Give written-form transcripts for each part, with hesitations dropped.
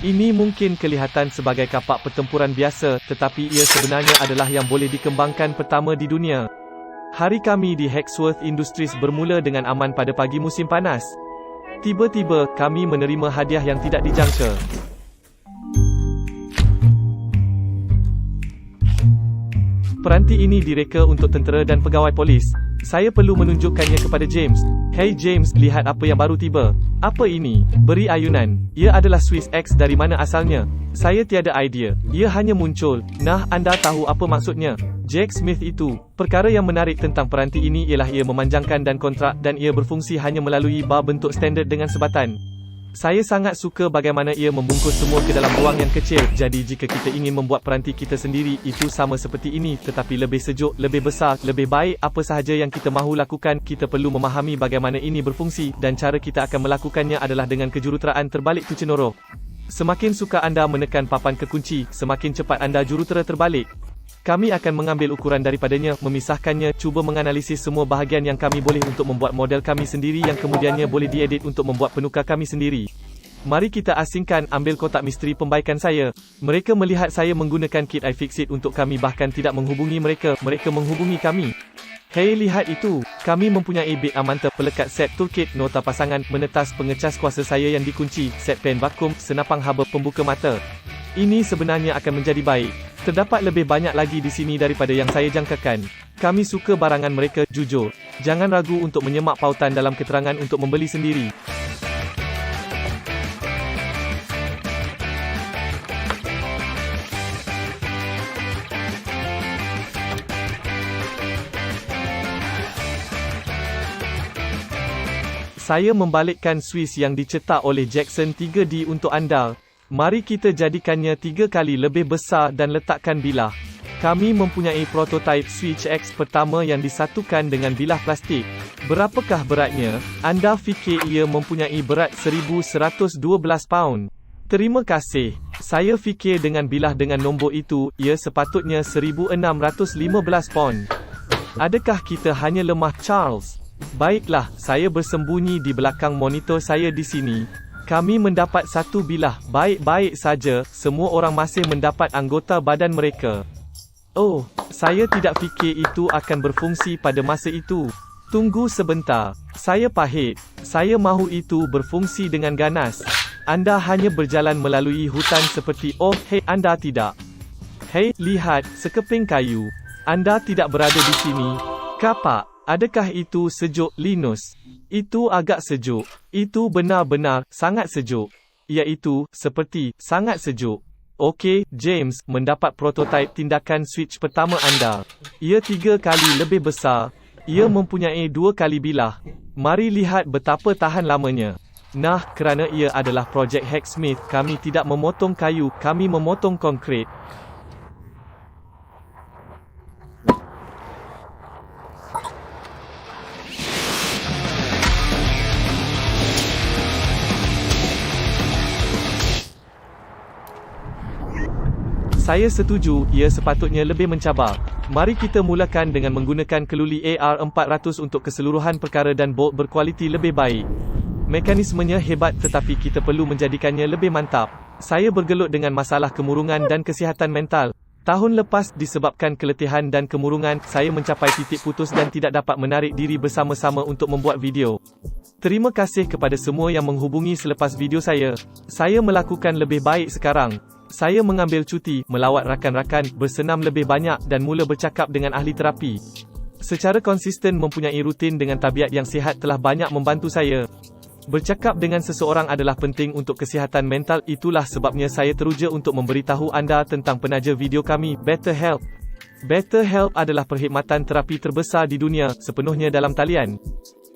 Ini mungkin kelihatan sebagai kapak pertempuran biasa, tetapi ia sebenarnya adalah yang boleh dikembangkan pertama di dunia. Hari kami di Hawksworth Industries bermula dengan aman pada pagi musim panas. Tiba-tiba, kami menerima hadiah yang tidak dijangka. Peranti ini direka untuk tentera dan pegawai polis. Saya perlu menunjukkannya kepada James. Hey James, lihat apa yang baru tiba. Apa ini? Beri ayunan. Ia adalah Swiss X. Dari mana asalnya? Saya tiada idea. Ia hanya muncul. Nah, anda tahu apa maksudnya? Jack Smith itu. Perkara yang menarik tentang peranti ini ialah ia memanjangkan dan kontrak dan ia berfungsi hanya melalui bar bentuk standard dengan sebatan. Saya sangat suka bagaimana ia membungkus semua ke dalam ruang yang kecil. Jadi jika kita ingin membuat peranti kita sendiri, itu sama seperti ini, tetapi lebih sejuk, lebih besar, lebih baik. Apa sahaja yang kita mahu lakukan, kita perlu memahami bagaimana ini berfungsi, dan cara kita akan melakukannya adalah dengan kejuruteraan terbalik tu cenoroh. Semakin suka anda menekan papan kekunci, semakin cepat anda jurutera terbalik. Kami akan mengambil ukuran daripadanya, memisahkannya, cuba menganalisis semua bahagian yang kami boleh untuk membuat model kami sendiri yang kemudiannya boleh diedit untuk membuat penukar kami sendiri. Mari kita asingkan, ambil kotak misteri pembaikan saya. Mereka melihat saya menggunakan kit iFixit untuk kami bahkan tidak menghubungi mereka, mereka menghubungi kami. Hei, lihat itu. Kami mempunyai bit amanta, pelekat set toolkit, nota pasangan, menetas pengecas kuasa saya yang dikunci, set pen vakum, senapang haba pembuka mata. Ini sebenarnya akan menjadi baik. Terdapat lebih banyak lagi di sini daripada yang saya jangkakan. Kami suka barangan mereka, jujur. Jangan ragu untuk menyemak pautan dalam keterangan untuk membeli sendiri. Saya membalikkan Swiss yang dicetak oleh Jackson 3D untuk anda. Mari kita jadikannya 3 kali lebih besar dan letakkan bilah. Kami mempunyai prototipe Switch X pertama yang disatukan dengan bilah plastik. Berapakah beratnya? Anda fikir ia mempunyai berat 1112 paun? Terima kasih. Saya fikir dengan bilah dengan nombor itu, ia sepatutnya 1615 paun. Adakah kita hanya lemah, Charles? Baiklah, saya bersembunyi di belakang monitor saya di sini. Kami mendapat satu bilah, baik-baik saja, semua orang masih mendapat anggota badan mereka. Oh, saya tidak fikir itu akan berfungsi pada masa itu. Tunggu sebentar, saya pahit. Saya mahu itu berfungsi dengan ganas. Anda hanya berjalan melalui hutan seperti, oh, hei, anda tidak. Hei, lihat, sekeping kayu. Anda tidak berada di sini. Kapak. Adakah itu sejuk, Linus? Itu agak sejuk. Itu benar-benar sangat sejuk. Iaitu, seperti, sangat sejuk. Okey, James, mendapat prototipe tindakan switch pertama anda. Ia 3 kali lebih besar. Ia mempunyai 2 kali bilah. Mari lihat betapa tahan lamanya. Nah, kerana ia adalah projek Hacksmith, kami tidak memotong kayu, kami memotong konkrit. Saya setuju, ia sepatutnya lebih mencabar. Mari kita mulakan dengan menggunakan keluli AR400 untuk keseluruhan perkara dan bolt berkualiti lebih baik. Mekanismenya hebat tetapi kita perlu menjadikannya lebih mantap. Saya bergelut dengan masalah kemurungan dan kesihatan mental. Tahun lepas, disebabkan keletihan dan kemurungan, saya mencapai titik putus dan tidak dapat menarik diri bersama-sama untuk membuat video. Terima kasih kepada semua yang menghubungi selepas video saya. Saya melakukan lebih baik sekarang. Saya mengambil cuti, melawat rakan-rakan, bersenam lebih banyak dan mula bercakap dengan ahli terapi. Secara konsisten mempunyai rutin dengan tabiat yang sihat telah banyak membantu saya. Bercakap dengan seseorang adalah penting untuk kesihatan mental, itulah sebabnya saya teruja untuk memberitahu anda tentang penaja video kami, BetterHelp. BetterHelp adalah perkhidmatan terapi terbesar di dunia, sepenuhnya dalam talian.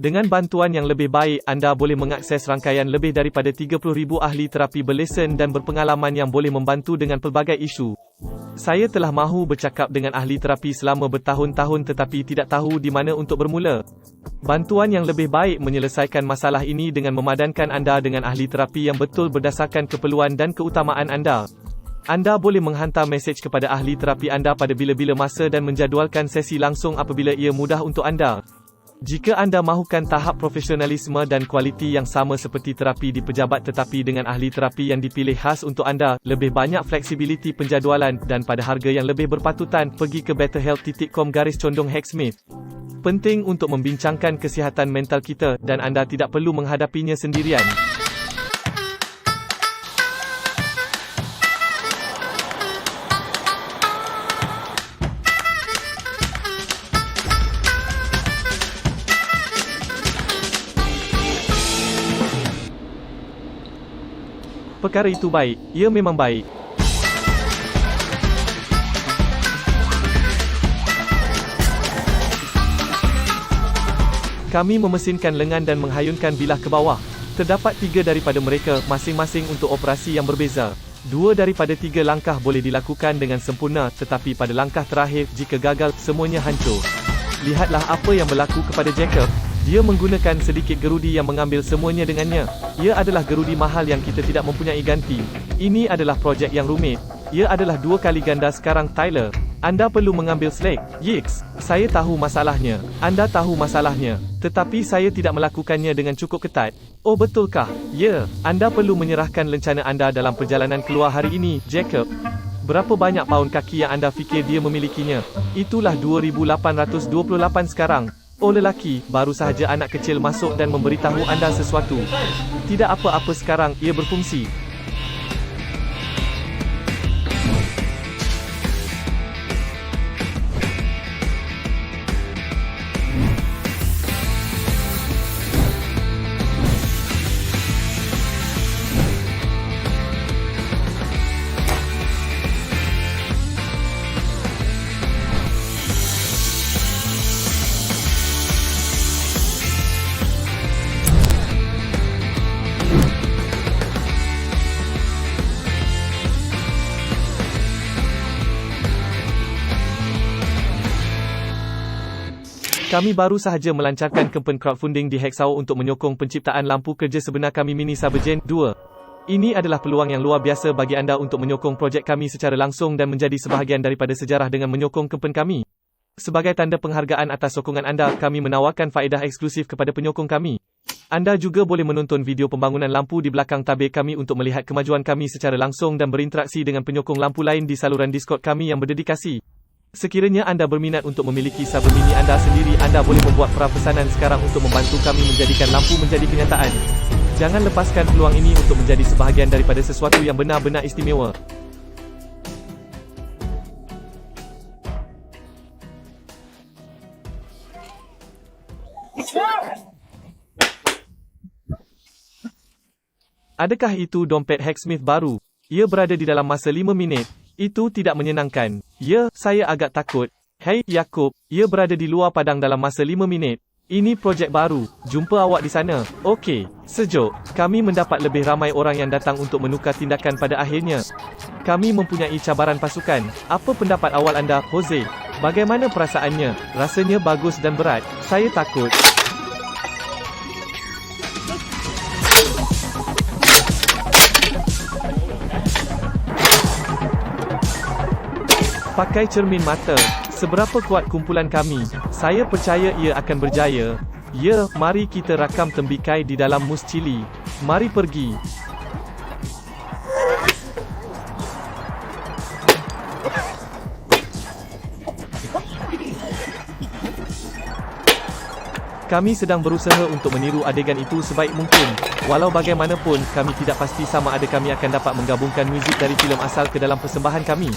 Dengan bantuan yang lebih baik, anda boleh mengakses rangkaian lebih daripada 30,000 ahli terapi berlesen dan berpengalaman yang boleh membantu dengan pelbagai isu. Saya telah mahu bercakap dengan ahli terapi selama bertahun-tahun tetapi tidak tahu di mana untuk bermula. Bantuan yang lebih baik menyelesaikan masalah ini dengan memadankan anda dengan ahli terapi yang betul berdasarkan keperluan dan keutamaan anda. Anda boleh menghantar mesej kepada ahli terapi anda pada bila-bila masa dan menjadualkan sesi langsung apabila ia mudah untuk anda. Jika anda mahukan tahap profesionalisme dan kualiti yang sama seperti terapi di pejabat tetapi dengan ahli terapi yang dipilih khas untuk anda, lebih banyak fleksibiliti penjadualan, dan pada harga yang lebih berpatutan, pergi ke betterhealth.com/Hacksmith. Penting untuk membincangkan kesihatan mental kita, dan anda tidak perlu menghadapinya sendirian. Perkara itu baik, ia memang baik. Kami memesinkan lengan dan menghayunkan bilah ke bawah. Terdapat 3 daripada mereka, masing-masing untuk operasi yang berbeza. 2 daripada 3 langkah boleh dilakukan dengan sempurna, tetapi pada langkah terakhir, jika gagal, semuanya hancur. Lihatlah apa yang berlaku kepada Jacob. Dia menggunakan sedikit gerudi yang mengambil semuanya dengannya. Ia adalah gerudi mahal yang kita tidak mempunyai ganti. Ini adalah projek yang rumit. Ia adalah 2 kali ganda sekarang, Tyler. Anda perlu mengambil slack. Yiks, saya tahu masalahnya. Anda tahu masalahnya. Tetapi saya tidak melakukannya dengan cukup ketat. Oh betulkah? Ya, Anda perlu menyerahkan lencana anda dalam perjalanan keluar hari ini, Jacob. Berapa banyak paun kaki yang anda fikir dia memilikinya? Itulah 2828 sekarang. Oh lelaki, baru sahaja anak kecil masuk dan memberitahu anda sesuatu. Tidak apa-apa sekarang, ia berfungsi. Kami baru sahaja melancarkan kempen crowdfunding di Hacksaw untuk menyokong penciptaan lampu kerja sebenar kami Mini Sabergen 2. Ini adalah peluang yang luar biasa bagi anda untuk menyokong projek kami secara langsung dan menjadi sebahagian daripada sejarah dengan menyokong kempen kami. Sebagai tanda penghargaan atas sokongan anda, kami menawarkan faedah eksklusif kepada penyokong kami. Anda juga boleh menonton video pembangunan lampu di belakang tabir kami untuk melihat kemajuan kami secara langsung dan berinteraksi dengan penyokong lampu lain di saluran Discord kami yang berdedikasi. Sekiranya anda berminat untuk memiliki saber mini anda sendiri, anda boleh membuat prapesanan sekarang untuk membantu kami menjadikan lampu menjadi kenyataan. Jangan lepaskan peluang ini untuk menjadi sebahagian daripada sesuatu yang benar-benar istimewa. Adakah itu dompet Hacksmith baru? Ia berada di dalam masa 5 minit. Itu tidak menyenangkan. Ya, saya agak takut. Hei, Yakub, ia berada di luar padang dalam masa 5 minit. Ini projek baru. Jumpa awak di sana. Okey, sejuk. Kami mendapat lebih ramai orang yang datang untuk menukar tindakan pada akhirnya. Kami mempunyai cabaran pasukan. Apa pendapat awal anda, Jose? Bagaimana perasaannya? Rasanya bagus dan berat. Saya takut. Pakai cermin mata. Seberapa kuat kumpulan kami? Saya percaya ia akan berjaya. Ya, mari kita rakam tembikai di dalam mus cili. Mari pergi. Kami sedang berusaha untuk meniru adegan itu sebaik mungkin. Walau bagaimanapun, kami tidak pasti sama ada kami akan dapat menggabungkan muzik dari filem asal ke dalam persembahan kami.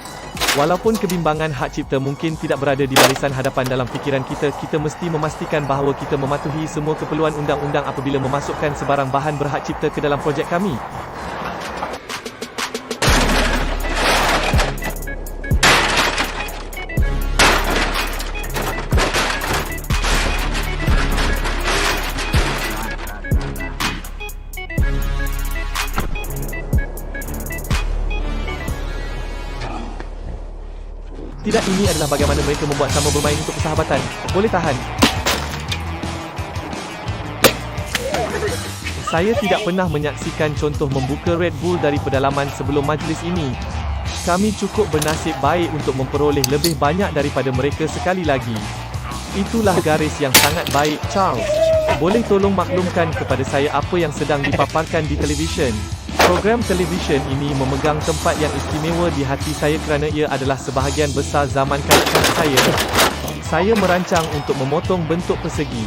Walaupun kebimbangan hak cipta mungkin tidak berada di barisan hadapan dalam fikiran kita, kita mesti memastikan bahawa kita mematuhi semua keperluan undang-undang apabila memasukkan sebarang bahan berhak cipta ke dalam projek kami. Tidak, ini adalah bagaimana mereka membuat sama bermain untuk persahabatan. Boleh tahan. Saya tidak pernah menyaksikan contoh membuka Red Bull dari pedalaman sebelum majlis ini. Kami cukup bernasib baik untuk memperoleh lebih banyak daripada mereka sekali lagi. Itulah garis yang sangat baik, Charles. Boleh tolong maklumkan kepada saya apa yang sedang dipaparkan di televisyen? Program televisyen ini memegang tempat yang istimewa di hati saya kerana ia adalah sebahagian besar zaman kanak-kanak saya. Saya merancang untuk memotong bentuk persegi.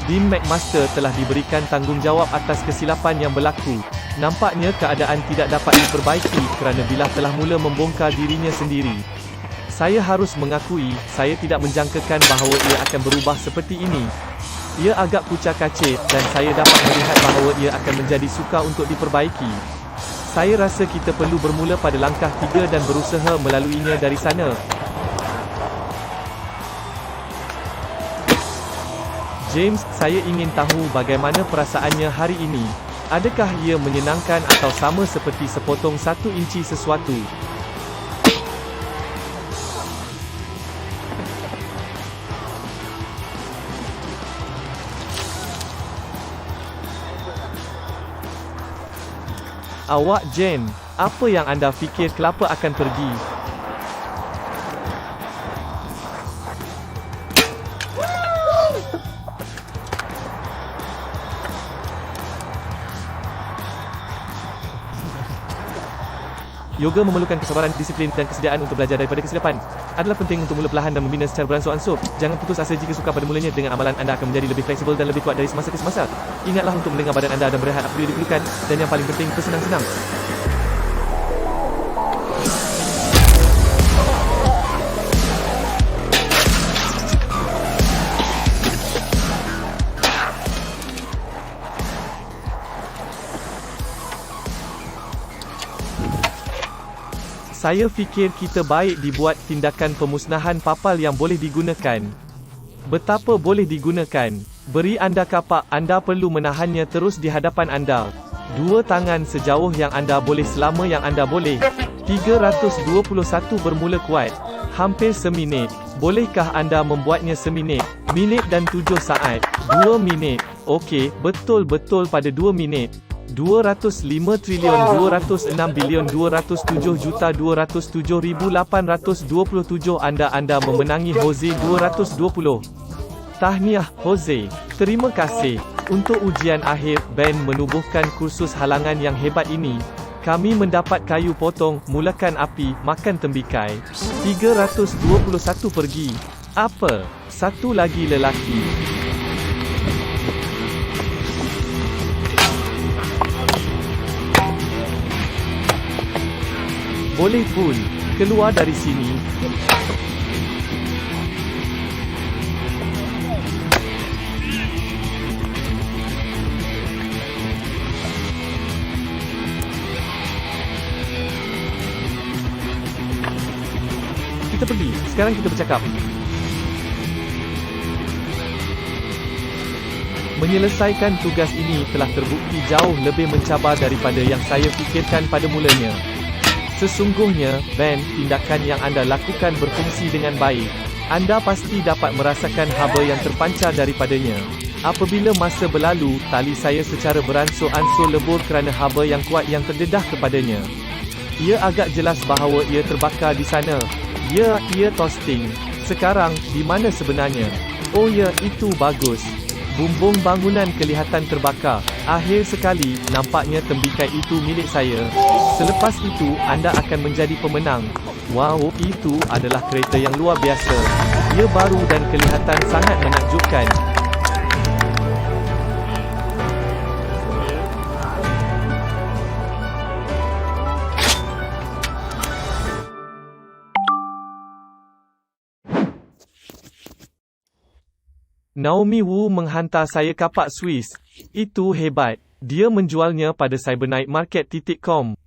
Dean McMaster telah diberikan tanggungjawab atas kesilapan yang berlaku. Nampaknya keadaan tidak dapat diperbaiki kerana bilah telah mula membongkar dirinya sendiri. Saya harus mengakui, saya tidak menjangkakan bahawa ia akan berubah seperti ini. Ia agak kucak-kacir dan saya dapat melihat bahawa ia akan menjadi sukar untuk diperbaiki. Saya rasa kita perlu bermula pada langkah 3 dan berusaha melaluinya dari sana. James, saya ingin tahu bagaimana perasaannya hari ini. Adakah ia menyenangkan atau sama seperti sepotong 1 inci sesuatu? Awak Jen, apa yang anda fikir kelapa akan pergi? Yoga memerlukan kesabaran, disiplin dan kesediaan untuk belajar daripada kesilapan. Adalah penting untuk mula perlahan dan membina secara beransur-ansur. Jangan putus asa jika sukar pada mulanya. Dengan amalan anda akan menjadi lebih fleksibel dan lebih kuat dari semasa ke semasa. Ingatlah untuk mendengar badan anda dan berehat apabila diperlukan. Dan yang paling penting, bersenang-senang. Saya fikir kita baik dibuat tindakan pemusnahan papal yang boleh digunakan. Betapa boleh digunakan? Beri anda kapak, anda perlu menahannya terus di hadapan anda. 2 tangan sejauh yang anda boleh selama yang anda boleh. 321 bermula kuat. Hampir seminit. Bolehkah anda membuatnya seminit? Minit dan 7 saat. 2 minit. Okey, betul-betul pada 2 minit. 205,206,207,207,827 anda memenangi Jose 220. Tahniah, Jose. Terima kasih. Untuk ujian akhir, Ben menubuhkan kursus halangan yang hebat ini. Kami mendapat kayu potong, mulakan api, makan tembikai. 321 pergi. Apa? Satu lagi lelaki. Boleh pun. Keluar dari sini. Kita pergi. Sekarang kita bercakap. Menyelesaikan tugas ini telah terbukti jauh lebih mencabar daripada yang saya fikirkan pada mulanya. Sesungguhnya, Ben, tindakan yang anda lakukan berfungsi dengan baik. Anda pasti dapat merasakan haba yang terpancar daripadanya. Apabila masa berlalu, tali saya secara beransur-ansur lebur kerana haba yang kuat yang terdedah kepadanya. Ia agak jelas bahawa ia terbakar di sana. Ya, ia toasting. Sekarang, di mana sebenarnya? Oh ya, itu bagus. Bumbung bangunan kelihatan terbakar. Akhir sekali, nampaknya tembikai itu milik saya. Selepas itu, anda akan menjadi pemenang. Wow, itu adalah kereta yang luar biasa. Ia baru dan kelihatan sangat menakjubkan. Naomi Wu menghantar saya kapak Swiss. Itu hebat. Dia menjualnya pada cybernightmarket.com.